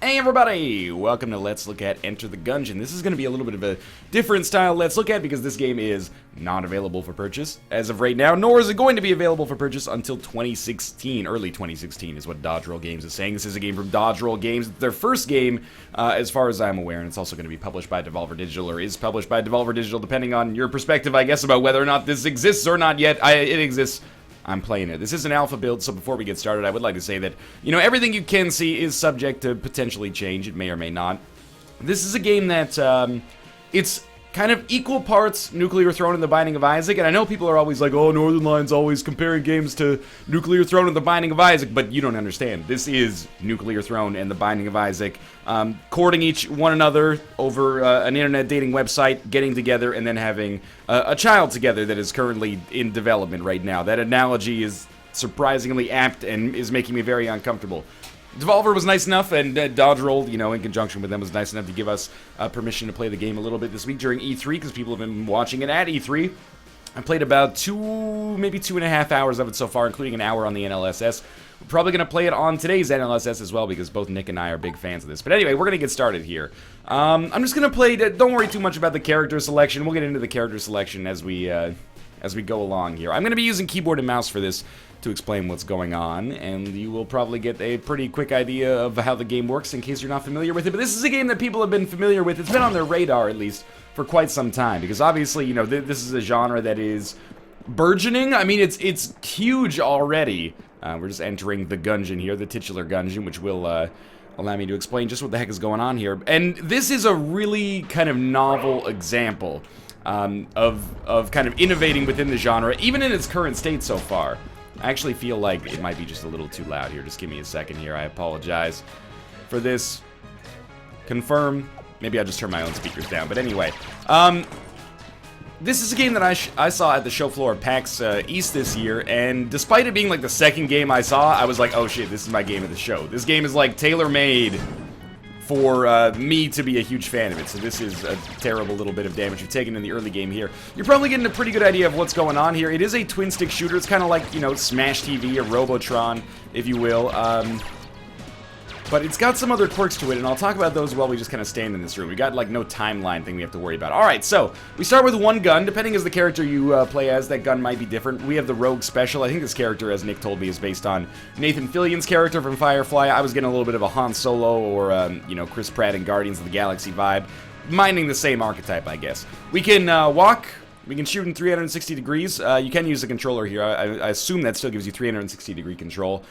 Hey everybody! Welcome to Let's Look at Enter the Gungeon. This is going to be a little bit of a different style Let's Look at because this game is not available for purchase as of right now, nor is it going to be available for purchase until 2016. Early 2016 is what Dodge Roll Games is saying. This is a game from Dodge Roll Games. It's their first game, as far as I'm aware, and it's also going to be published by Devolver Digital, or is published by Devolver Digital, depending on your perspective, I guess, about whether or not this exists or not yet. It exists. I'm playing it. This is an alpha build, so before we get started, I would like to say that, everything you can see is subject to potentially change. It may or may not. This is a game that, it's kind of equal parts Nuclear Throne and The Binding of Isaac, and I know people are always like, oh, Northernlion's always comparing games to Nuclear Throne and The Binding of Isaac, but you don't understand. This is Nuclear Throne and The Binding of Isaac, courting one another over an internet dating website, getting together, and then having a child together that is currently in development right now. That analogy is surprisingly apt and is making me very uncomfortable. Devolver was nice enough, and Dodge Roll, in conjunction with them, was nice enough to give us permission to play the game a little bit this week during E3, because people have been watching it at E3. I played about maybe 2.5 hours of it so far, including an hour on the NLSS. We're probably going to play it on today's NLSS as well, because both Nick and I are big fans of this. But anyway, we're going to get started here. I'm just going to play, don't worry too much about the character selection. We'll get into the character selection as we go along here. I'm going to be using keyboard and mouse for this to explain what's going on, and you will probably get a pretty quick idea of how the game works in case you're not familiar with it. But this is a game that people have been familiar with. It's been on their radar, at least, for quite some time, because obviously, this is a genre that is burgeoning. I mean, it's huge already. We're just entering the Gungeon here, the titular Gungeon, which will allow me to explain just what the heck is going on here. And this is a really kind of novel example of kind of innovating within the genre, even in its current state so far. I actually feel like it might be just a little too loud here. Just give me a second here. I apologize for this. Confirm. Maybe I'll just turn my own speakers down. But anyway, this is a game that I saw at the show floor of PAX East this year, and despite it being like the second game I saw, I was like, oh shit, this is my game of the show. This game is like tailor-made for me to be a huge fan of it, so this is a terrible little bit of damage you've taken in the early game here. You're probably getting a pretty good idea of what's going on here. It is a twin-stick shooter. It's kind of like, Smash TV or Robotron, if you will. But it's got some other quirks to it, and I'll talk about those while we just kind of stand in this room. We got, like, no timeline thing we have to worry about. Alright, so, we start with one gun. Depending as the character you play as, that gun might be different. We have the Rogue Special. I think this character, as Nick told me, is based on Nathan Fillion's character from Firefly. I was getting a little bit of a Han Solo or, Chris Pratt in Guardians of the Galaxy vibe. Minding the same archetype, I guess. We can walk. We can shoot in 360 degrees. You can use the controller here. I assume that still gives you 360 degree control.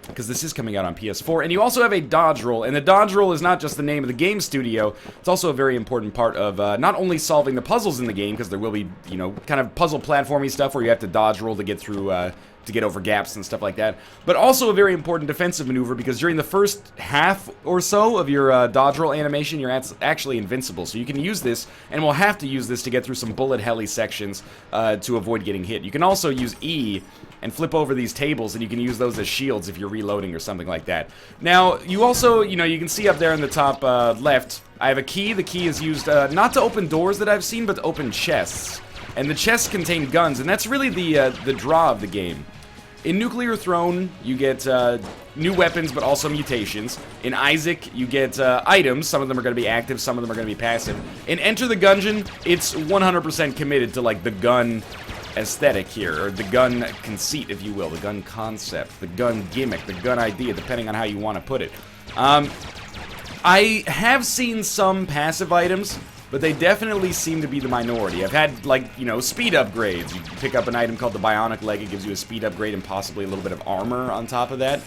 Because this is coming out on PS4, and you also have a dodge roll, and the dodge roll is not just the name of the game studio, it's also a very important part of not only solving the puzzles in the game, because there will be, kind of puzzle platformy stuff where you have to dodge roll to get through, to get over gaps and stuff like that, but also a very important defensive maneuver, because during the first half or so of your dodge roll animation, you're actually invincible, so you can use this, and will have to use this to get through some bullet heli sections to avoid getting hit. You can also use E and flip over these tables, and you can use those as shields if you're reloading or something like that. Now, you also, you can see up there in the top left, I have a key. The key is used not to open doors that I've seen, but to open chests. And the chests contain guns, and that's really the draw of the game. In Nuclear Throne, you get new weapons, but also mutations. In Isaac, you get items. Some of them are going to be active, some of them are going to be passive. In Enter the Gungeon, it's 100% committed to, like, the gun aesthetic here, or the gun conceit, if you will, the gun concept, the gun gimmick, the gun idea, depending on how you want to put it. I have seen some passive items, but they definitely seem to be the minority. I've had, like, speed upgrades. You pick up an item called the Bionic Leg, it gives you a speed upgrade and possibly a little bit of armor on top of that.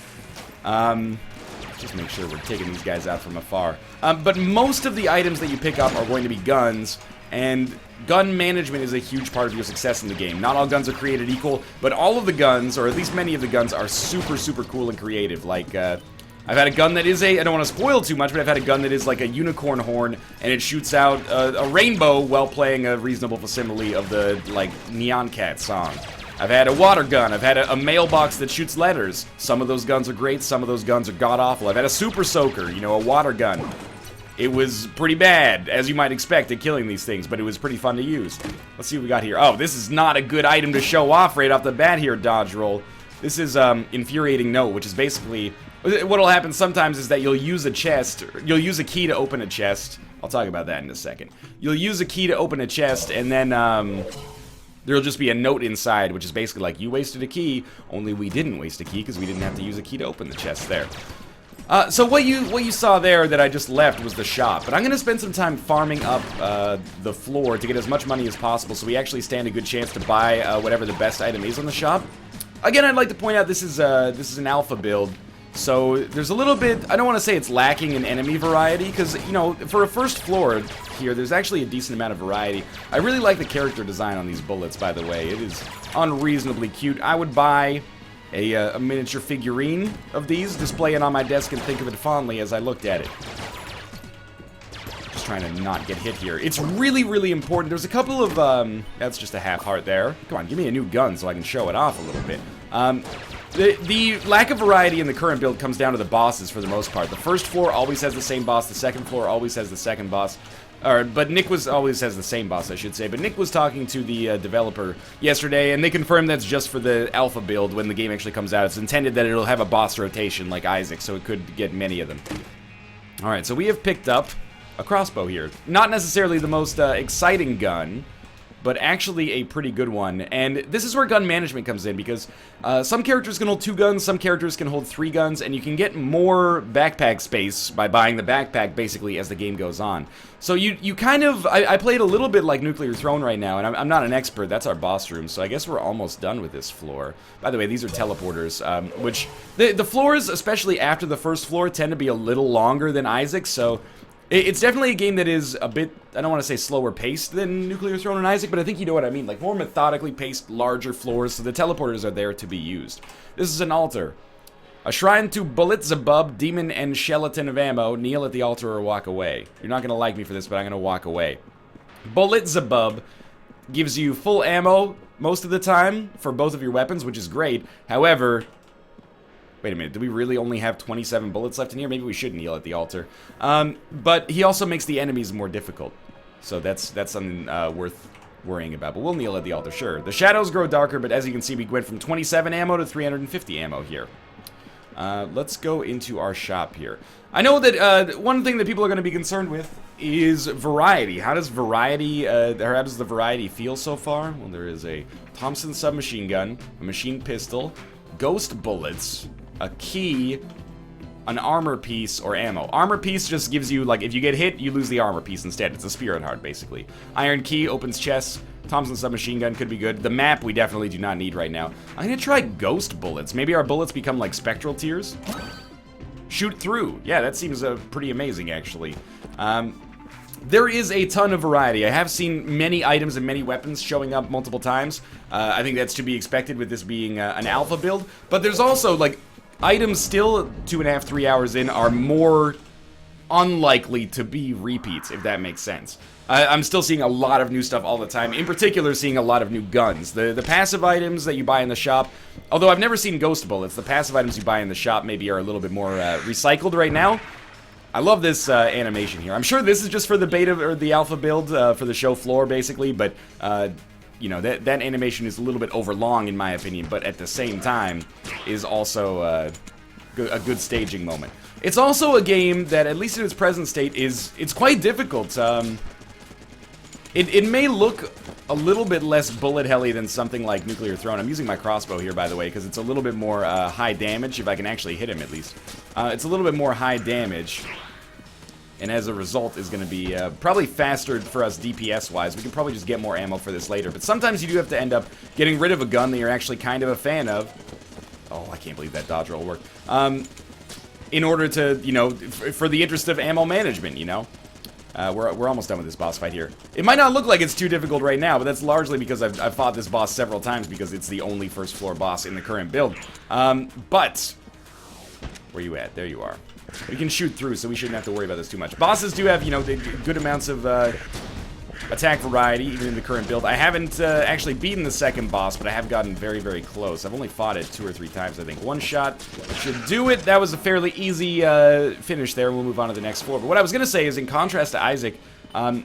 Just make sure we're taking these guys out from afar. But most of the items that you pick up are going to be guns, and gun management is a huge part of your success in the game. Not all guns are created equal, but all of the guns, or at least many of the guns, are super, super cool and creative. Like, I've had a gun that is I don't want to spoil too much, but I've had a gun that is like a unicorn horn, and it shoots out a rainbow while playing a reasonable facsimile of the, like, Neon Cat song. I've had a water gun. I've had a mailbox that shoots letters. Some of those guns are great, some of those guns are god-awful. I've had a super soaker, a water gun. It was pretty bad, as you might expect, at killing these things, but it was pretty fun to use. Let's see what we got here. Oh, this is not a good item to show off right off the bat here, Dodge Roll. This is Infuriating Note, which is basically What'll happen sometimes is that you'll use a chest, you'll use a key to open a chest. I'll talk about that in a second. You'll use a key to open a chest, and then there'll just be a note inside, which is basically like, you wasted a key, only we didn't waste a key because we didn't have to use a key to open the chest there. So what you saw there that I just left was the shop, but I'm going to spend some time farming up the floor to get as much money as possible so we actually stand a good chance to buy whatever the best item is on the shop. Again, I'd like to point out this is an alpha build, so there's a little bit, I don't want to say it's lacking in enemy variety, because, you know, for a first floor here, there's actually a decent amount of variety. I really like the character design on these bullets, by the way. It is unreasonably cute. I would buy a miniature figurine of these, display it on my desk, and think of it fondly as I looked at it. Just trying to not get hit here. It's really, really important. There's a couple of, that's just a half heart there. Come on, give me a new gun so I can show it off a little bit. The lack of variety in the current build comes down to the bosses for the most part. The first floor always has the same boss, the second floor always has the second boss. But Nick always has the same boss, I should say. But Nick was talking to the developer yesterday, and they confirmed that's just for the alpha build when the game actually comes out. It's intended that it'll have a boss rotation like Isaac, so it could get many of them. Alright, so we have picked up a crossbow here. Not necessarily the most exciting gun, but actually a pretty good one. And this is where gun management comes in, because some characters can hold 2 guns, some characters can hold 3 guns, and you can get more backpack space by buying the backpack, basically, as the game goes on. So you kind of... I played a little bit like Nuclear Throne right now, and I'm not an expert. That's our boss room, so I guess we're almost done with this floor. By the way, these are teleporters, which... The floors, especially after the first floor, tend to be a little longer than Isaac, so... It's definitely a game that is a bit, I don't want to say slower paced than Nuclear Throne and Isaac, but I think you know what I mean. Like, more methodically paced, larger floors, so the teleporters are there to be used. This is an altar. A shrine to Bulitzabub, demon and skeleton of ammo. Kneel at the altar or walk away. You're not going to like me for this, but I'm going to walk away. Bulitzabub gives you full ammo most of the time for both of your weapons, which is great. However... Wait a minute, do we really only have 27 bullets left in here? Maybe we should kneel at the altar. But he also makes the enemies more difficult. So that's something worth worrying about. But we'll kneel at the altar, sure. The shadows grow darker, but as you can see, we went from 27 ammo to 350 ammo here. Let's go into our shop here. I know that one thing that people are going to be concerned with is variety. How does the variety feel so far? Well, there is a Thompson submachine gun, a machine pistol, ghost bullets, a key, an armor piece, or ammo. Armor piece just gives you, like, if you get hit, you lose the armor piece instead. It's a spirit heart, basically. Iron key opens chests. Thompson submachine gun could be good. The map we definitely do not need right now. I'm gonna try ghost bullets. Maybe our bullets become like spectral tears? Shoot through. Yeah, that seems pretty amazing, actually. There is a ton of variety. I have seen many items and many weapons showing up multiple times. I think that's to be expected with this being an alpha build. But there's also, like, items still 2.5, 3 hours in are more unlikely to be repeats, if that makes sense. I'm still seeing a lot of new stuff all the time. In particular, seeing a lot of new guns. The passive items that you buy in the shop, although I've never seen ghost bullets, the passive items you buy in the shop maybe are a little bit more recycled right now. I love this animation here. I'm sure this is just for the beta or the alpha build for the show floor, basically, but you know, that animation is a little bit overlong in my opinion, but at the same time is also a good staging moment. It's also a game that, at least in its present state, it's quite difficult. It may look a little bit less bullet helly than something like Nuclear Throne. I'm using my crossbow here, by the way, because it's a little bit more high damage, if I can actually hit him at least. It's a little bit more high damage, and as a result is going to be probably faster for us DPS-wise. We can probably just get more ammo for this later, but sometimes you do have to end up getting rid of a gun that you're actually kind of a fan of. Oh, I can't believe that dodge roll worked. In order to, you know, for the interest of ammo management, you know? We're almost done with this boss fight here. It might not look like it's too difficult right now, but that's largely because I've fought this boss several times because it's the only first floor boss in the current build. But where you at? There you are. We can shoot through, so we shouldn't have to worry about this too much. Bosses do have, you know, good amounts of attack variety, even in the current build. I haven't actually beaten the second boss, but I have gotten very, very close. I've only fought it 2 or 3 times, I think. One shot should do it. That was a fairly easy finish there. We'll move on to the next floor. But what I was going to say is, in contrast to Isaac,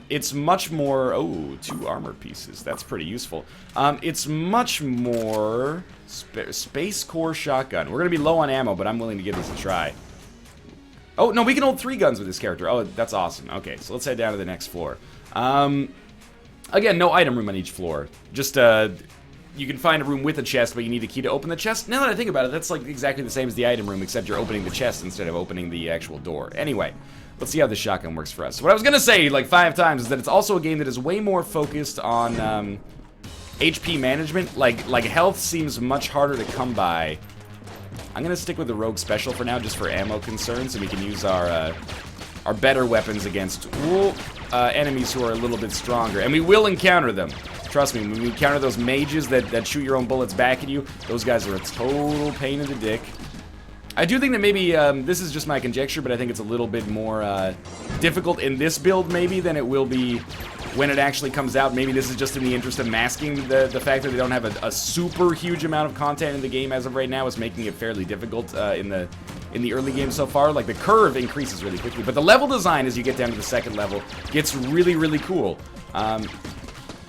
It's much more... Oh, 2 armor pieces. That's pretty useful. It's much more... Space Core Shotgun. We're going to be low on ammo, but I'm willing to give this a try. Oh, no, we can hold 3 guns with this character. Oh, that's awesome. Okay, so let's head down to the next floor. Again, no item room on each floor. Just, you can find a room with a chest, but you need a key to open the chest. Now that I think about it, that's like exactly the same as the item room, except you're opening the chest instead of opening the actual door. Anyway, let's see how this shotgun works for us. So what I was going to say, like 5 times, is that it's also a game that is way more focused on HP management. Like health seems much harder to come by. I'm going to stick with the Rogue Special for now, just for ammo concerns, and we can use our better weapons against enemies who are a little bit stronger. And we will encounter them. Trust me, when we encounter those mages that shoot your own bullets back at you, those guys are a total pain in the dick. I do think that maybe, this is just my conjecture, but I think it's a little bit more difficult in this build maybe than it will be when it actually comes out. Maybe this is just in the interest of masking the fact that they don't have a super huge amount of content in the game as of right now, is making it fairly difficult in the early game so far. Like, the curve increases really quickly, but the level design as you get down to the second level gets really, really cool.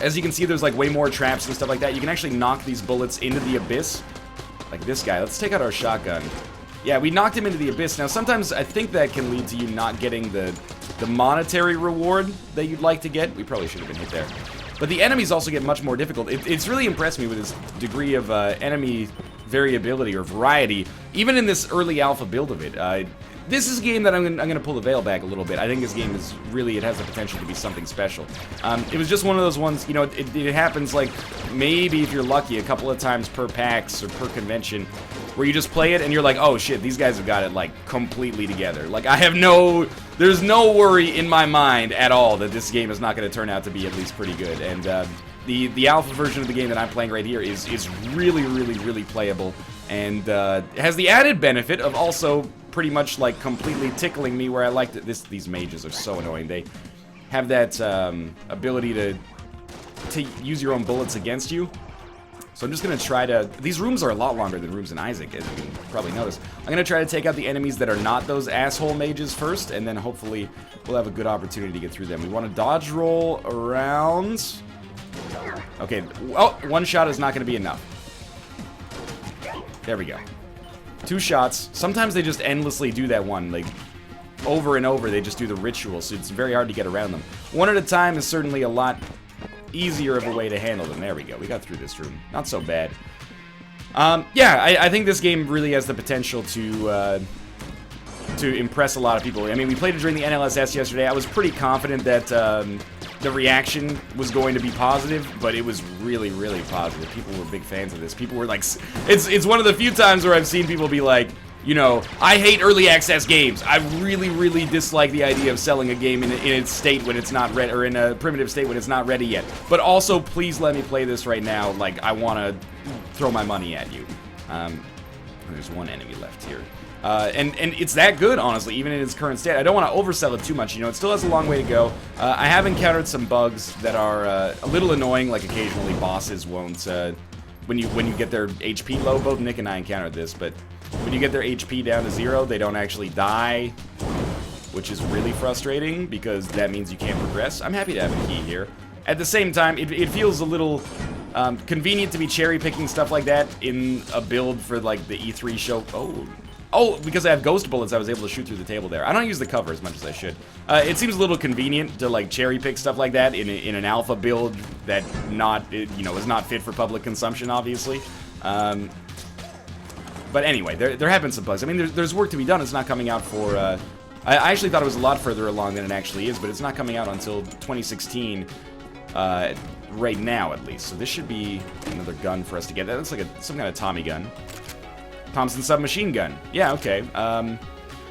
As you can see, there's like way more traps and stuff like that. You can actually knock these bullets into the abyss. Like this guy. Let's take out our shotgun. Yeah, we knocked him into the abyss. Now, sometimes I think that can lead to you not getting the monetary reward that you'd like to get. We probably should have been hit there. But the enemies also get much more difficult. It's really impressed me with this degree of enemy variability or variety, even in this early alpha build of it. This is a game that I'm gonna pull the veil back a little bit. I think this game is really, it has the potential to be something special. It was just one of those ones, you know, it happens like maybe if you're lucky a couple of times per PAX or per convention, where you just play it and you're like, oh shit, these guys have got it like completely together. Like there's no worry in my mind at all that this game is not gonna turn out to be at least pretty good. And the alpha version of the game that I'm playing right here is really, really, really playable, and has the added benefit of also pretty much like completely tickling me where I like that these mages are so annoying. They have that ability to use your own bullets against you. So I'm just gonna try to... These rooms are a lot longer than rooms in Isaac, as you can probably notice. I'm gonna try to take out the enemies that are not those asshole mages first, and then hopefully we'll have a good opportunity to get through them. We want to dodge roll around. Okay, oh, 1 shot is not gonna be enough. There we go. 2 shots. Sometimes they just endlessly do that one, like, over and over. They just do the ritual, so it's very hard to get around them. 1 at a time is certainly a lot easier of a way to handle them. There we go. We got through this room. Not so bad. Yeah, I think this game really has the potential to impress a lot of people. I mean, we played it during the NLSS yesterday. I was pretty confident that the reaction was going to be positive, but it was really, really positive. People were big fans of this. People were like, it's one of the few times where I've seen people be like, you know, I hate early access games. I really, really dislike the idea of selling a game in its state when it's not ready, or in a primitive state when it's not ready yet. But also, please let me play this right now. Like, I want to throw my money at you. There's 1 enemy left here. And it's that good, honestly, even in its current state. I don't want to oversell it too much, you know, it still has a long way to go. I have encountered some bugs that are a little annoying, like occasionally bosses won't, when you get their HP low. Both Nick and I encountered this, but when you get their HP down to 0, they don't actually die, which is really frustrating, because that means you can't progress. I'm happy to have a key here. At the same time, it feels a little convenient to be cherry-picking stuff like that in a build for, like, the E3 show. Oh, because I have ghost bullets, I was able to shoot through the table there. I don't use the cover as much as I should. It seems a little convenient to, like, cherry-pick stuff like that in an alpha build that you know, is not fit for public consumption, obviously. But anyway, there have been some bugs. I mean, there's work to be done. It's not coming out for... I actually thought it was a lot further along than it actually is, but it's not coming out until 2016, right now, at least. So this should be another gun for us to get. That looks like some kind of Tommy gun. Thompson submachine gun. Yeah, okay.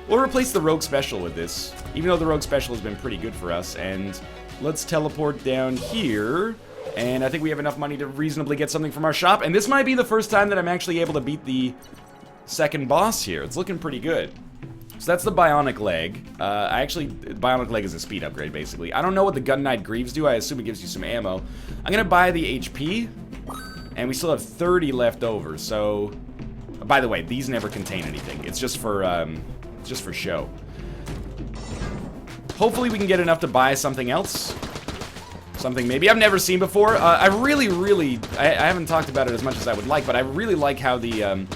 We'll replace the Rogue Special with this, even though the Rogue Special has been pretty good for us. And let's teleport down here. And I think we have enough money to reasonably get something from our shop. And this might be the first time that I'm actually able to beat the second boss here. It's looking pretty good. So that's the Bionic Leg. Bionic Leg is a speed upgrade, basically. I don't know what the Gun Knight Greaves do. I assume it gives you some ammo. I'm gonna buy the HP. And we still have 30 left over, so... By the way, these never contain anything. It's just for show. Hopefully we can get enough to buy something else. Something maybe I've never seen before. I haven't talked about it as much as I would like, but I really like how the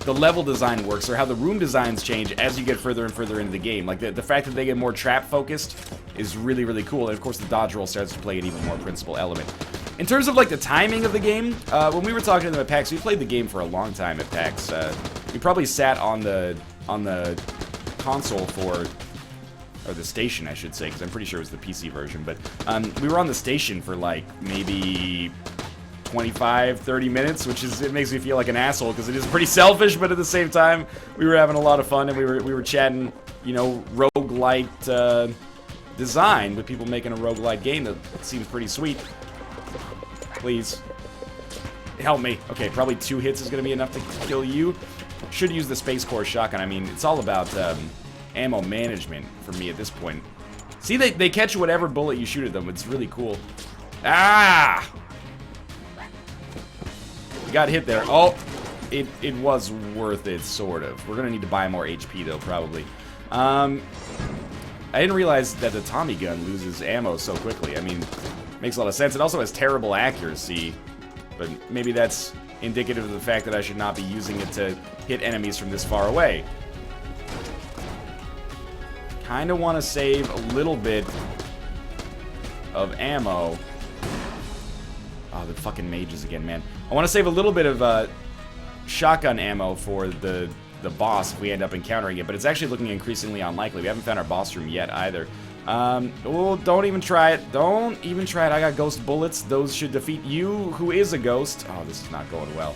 level design works, or how the room designs change as you get further and further into the game. Like, the fact that they get more trap focused is really, really cool. And of course the dodge roll starts to play an even more principal element. In terms of like the timing of the game, when we were talking to them at PAX, we played the game for a long time at PAX. We probably sat on the console for, or the station, I should say, because I'm pretty sure it was the PC version, but we were on the station for like maybe 25, 30 minutes, which is, it makes me feel like an asshole because it is pretty selfish, but at the same time, we were having a lot of fun, and we were chatting, you know, roguelite design with people making a roguelite game that seems pretty sweet. Please help me. Okay, probably 2 hits is going to be enough to kill you. Should use the Space Core shotgun. I mean, it's all about ammo management for me at this point. See, they catch whatever bullet you shoot at them. It's really cool. Ah! We got hit there. Oh, it was worth it, sort of. We're going to need to buy more HP, though, probably. I didn't realize that the Tommy gun loses ammo so quickly. I mean, makes a lot of sense. It also has terrible accuracy, but maybe that's indicative of the fact that I should not be using it to hit enemies from this far away. Kind of want to save a little bit of ammo. Oh, the fucking mages again, man. I want to save a little bit of shotgun ammo for the boss if we end up encountering it, but it's actually looking increasingly unlikely. We haven't found our boss room yet either. Oh, don't even try it. Don't even try it. I got ghost bullets. Those should defeat you, who is a ghost. Oh, this is not going well.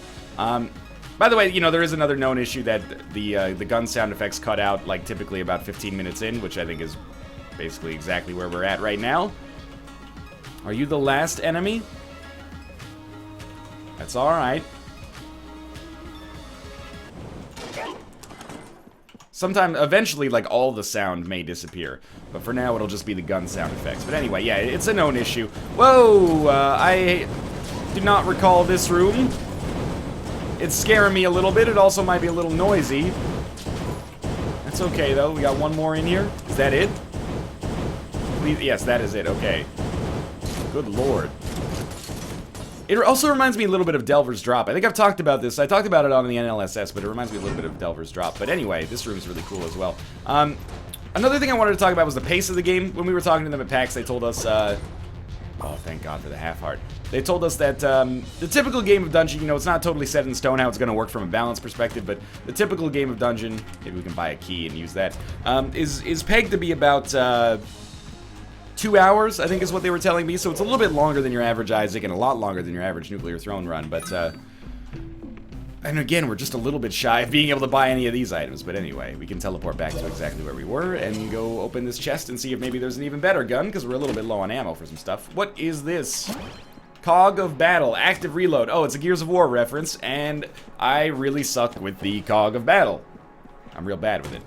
By the way, you know, there is another known issue that the gun sound effects cut out, like, typically about 15 minutes in, which I think is basically exactly where we're at right now. Are you the last enemy? That's alright. Eventually, like, all the sound may disappear. But for now, it'll just be the gun sound effects. But anyway, yeah, it's a known issue. Whoa! I do not recall this room. It's scaring me a little bit. It also might be a little noisy. That's okay, though. We got one more in here. Is that it? Please, yes, that is it. Okay. Good lord. It also reminds me a little bit of Delver's Drop. I think I've talked about this. I talked about it on the NLSS, but it reminds me a little bit of Delver's Drop. But anyway, this room is really cool as well. Another thing I wanted to talk about was the pace of the game. When we were talking to them at PAX, they told us, oh, thank God for the half-heart. They told us that the typical game of Dungeon, you know, it's not totally set in stone how it's going to work from a balance perspective, but the typical game of Dungeon, maybe we can buy a key and use that, is pegged to be about 2 hours, I think is what they were telling me. So it's a little bit longer than your average Isaac and a lot longer than your average Nuclear Throne run. But, and again, we're just a little bit shy of being able to buy any of these items. But anyway, we can teleport back to exactly where we were and go open this chest and see if maybe there's an even better gun, because we're a little bit low on ammo for some stuff. What is this? Cog of Battle, active reload. Oh, it's a Gears of War reference, and I really suck with the Cog of Battle. I'm real bad with it.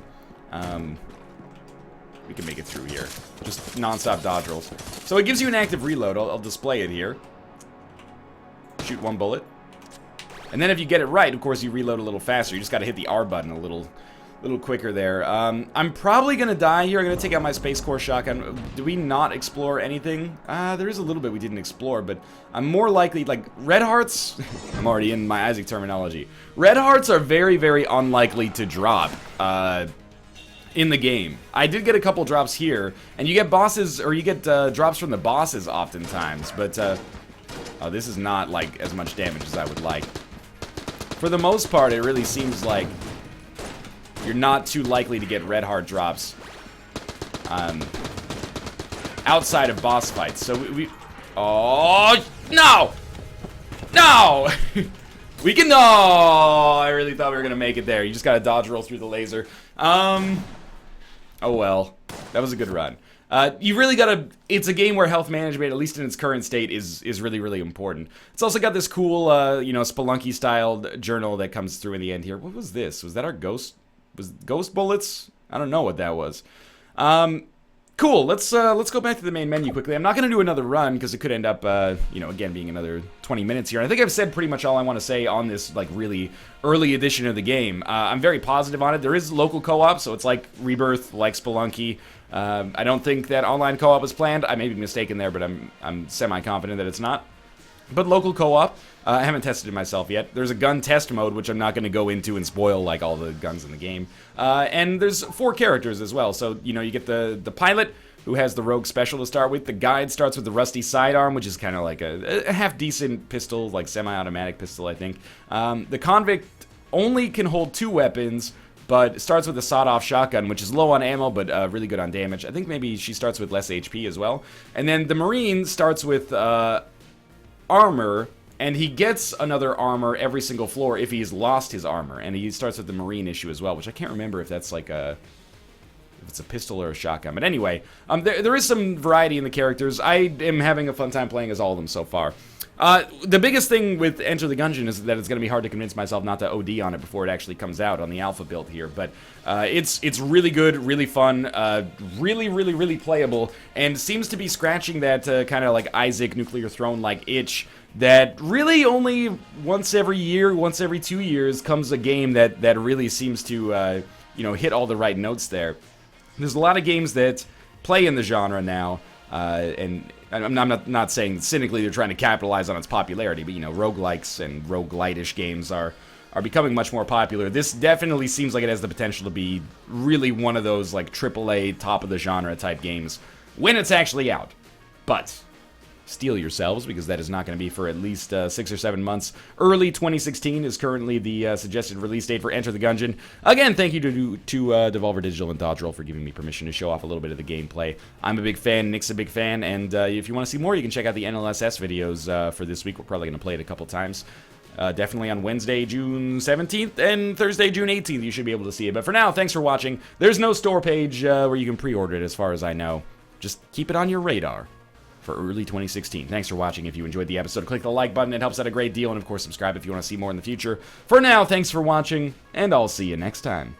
We can make it through here. Just non-stop dodge rolls. So it gives you an active reload. I'll display it here. Shoot one bullet. And then if you get it right, of course, you reload a little faster. You just gotta hit the R button a little quicker there. I'm probably gonna die here. I'm gonna take out my Space Core shotgun. Do we not explore anything? There is a little bit we didn't explore, but I'm more likely, like, red hearts. I'm already in my Isaac terminology. Red hearts are very, very unlikely to drop. In the game. I did get a couple drops here, and you get bosses, or you get drops from the bosses oftentimes, but oh, this is not like as much damage as I would like. For the most part, it really seems like you're not too likely to get red heart drops outside of boss fights. So oh no! No! We can, oh, I really thought we were gonna make it there. You just gotta dodge roll through the laser. Oh well, that was a good run. You really gotta, it's a game where health management, at least in its current state, is really, really important. It's also got this cool, you know, Spelunky-styled journal that comes through in the end here. What was this? Was that our ghost? Was ghost bullets? I don't know what that was. Cool. Let's go back to the main menu quickly. I'm not going to do another run because it could end up, again, being another 20 minutes here. And I think I've said pretty much all I want to say on this, like, really early edition of the game. I'm very positive on it. There is local co-op, so it's like Rebirth, like Spelunky. I don't think that online co-op is planned. I may be mistaken there, but I'm semi-confident that it's not. But local co-op, I haven't tested it myself yet. There's a gun test mode, which I'm not going to go into and spoil like all the guns in the game. And there's 4 characters as well. So, you get the pilot, who has the rogue special to start with. The guide starts with the rusty sidearm, which is kind of like a half-decent pistol, like semi-automatic pistol, I think. The convict only can hold 2 weapons, but starts with a sawed-off shotgun, which is low on ammo, but really good on damage. I think maybe she starts with less HP as well. And then the Marine starts with armor, and he gets another armor every single floor if he's lost his armor. And he starts with the Marine issue as well, which I can't remember if that's like if it's a pistol or a shotgun. But anyway, there is some variety in the characters. I am having a fun time playing as all of them so far. The biggest thing with Enter the Gungeon is that it's going to be hard to convince myself not to OD on it before it actually comes out on the alpha build here. But it's really good, really fun, really playable, and seems to be scratching that kind of like Isaac Nuclear Throne-like itch that really only once every year, once every 2 years comes a game that really seems to hit all the right notes there. There's a lot of games that play in the genre now, and I'm not saying that cynically they're trying to capitalize on its popularity, but roguelikes and roguelite-ish games are becoming much more popular. This definitely seems like it has the potential to be really one of those like AAA top of the genre type games when it's actually out. But steel yourselves, because that is not going to be for at least 6 or 7 months. Early 2016 is currently the suggested release date for Enter the Gungeon. Again, thank you to Devolver Digital and Dodgerel for giving me permission to show off a little bit of the gameplay. I'm a big fan, Nick's a big fan, and if you want to see more, you can check out the NLSS videos for this week. We're probably going to play it a couple times. Definitely on Wednesday, June 17th, and Thursday, June 18th, you should be able to see it. But for now, thanks for watching. There's no store page where you can pre-order it, as far as I know. Just keep it on your radar for early 2016. Thanks for watching. If you enjoyed the episode, click the like button. It helps out a great deal. And of course, subscribe if you want to see more in the future. For now, thanks for watching, and I'll see you next time.